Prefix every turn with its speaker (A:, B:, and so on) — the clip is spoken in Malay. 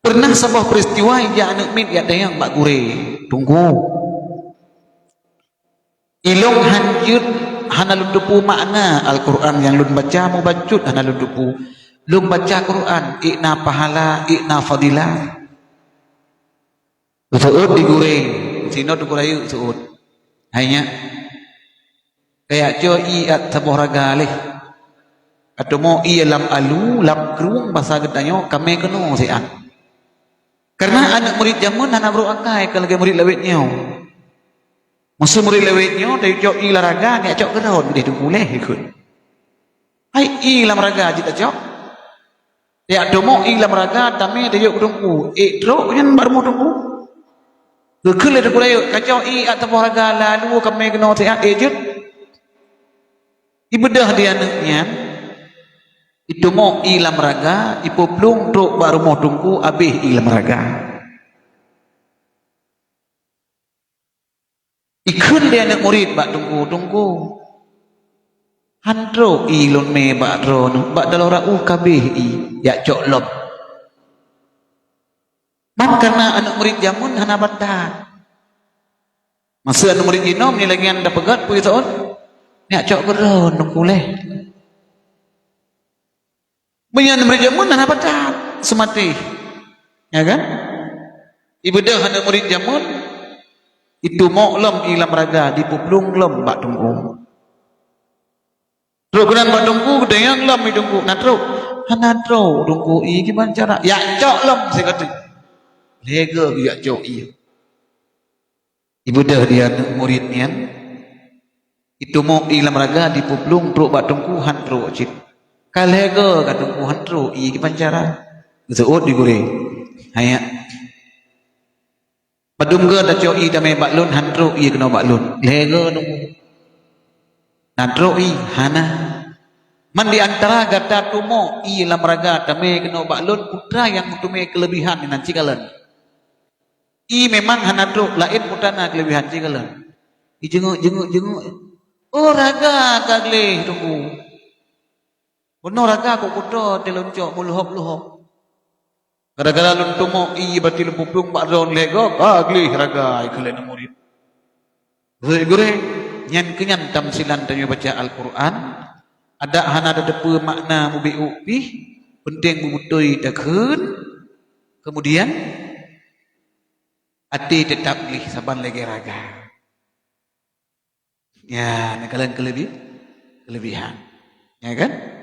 A: Pernah sebuah peristiwa yang anak mit ya dayang bak gure. Tunggu. Ilong hanjut hana lundupu makna Al-Quran yang lun baca mau bacut hana lundupu. Lun baca Quran ikna pahala, ikna fadilah. Suud digureng. Sino digurayu suud. Hanya kayak joi at sebuah raga leh. Atau mau iya lam alu, lam kerung bahasa gedanyo kami kena sian. Karena anak murid zaman anak bro akai kalau murid lewetnya. Masa murid lewetnya dari jok i laraga ni acok geron dia tu boleh ikut. Hai i lam raga kita cok. Ya domo i lam raga tame dia jok tunggu. Dro yang baru mau tunggu. Gekele tu kulai kacau i atau raga lalu kami kena sian ejut. Ibadah dia anaknya. Itu mau ilam raga, ipo plung truk baru mau tunggu abih ilam raga. Ikun dia anak murid bak tunggu. Handro ilun me bak ro bak dalora kabih i ya cok lob. Man karena anak murid jamun hana batat. Masa anak murid inom ni lagi anda pegat pu itu on. Ya cok geron tunggu leh. Menyan murid jamun hana batat semati. Ya kan? Ibadah anak murid jamun itu mau lem ilam raga di puplung lem bak tunggu. Terus kenan bak tunggu gedayang lem i tunggu. Nah terus hanadro tunggu i gimana cara? Ya cok lem saya kata. Lega ya cok i. Ibadah dia anak muridnya itu mau ilam raga di puplung terus bak tunggu handro cit. Kalega kat tunggu handro i gimana cara? Zeut digoreng. Hanya padungga da cok i tame baklun handro i kena baklun. Lega nunggu. Handro i hana. Man di antara gata tumo i lam raga tame kena baklun putra yang tume kelebihan nan cikalan. I memang hanadro lain putana kelebihan cikalan. I jenguk. Oh raga kagle tunggu. Benar raga kok kuda teloncok muluhop. Gara-gara lun tumo i berarti lun puplung bak ron lego kagli raga ikhle na murid. Gure nyan kenyan tamsilan tanya baca Al-Quran ada hana ada depe makna mubi upi penting bubutui dakun kemudian ati tetap lih saban lagi raga. Ya, ini kalian kelebihan. Ya kan?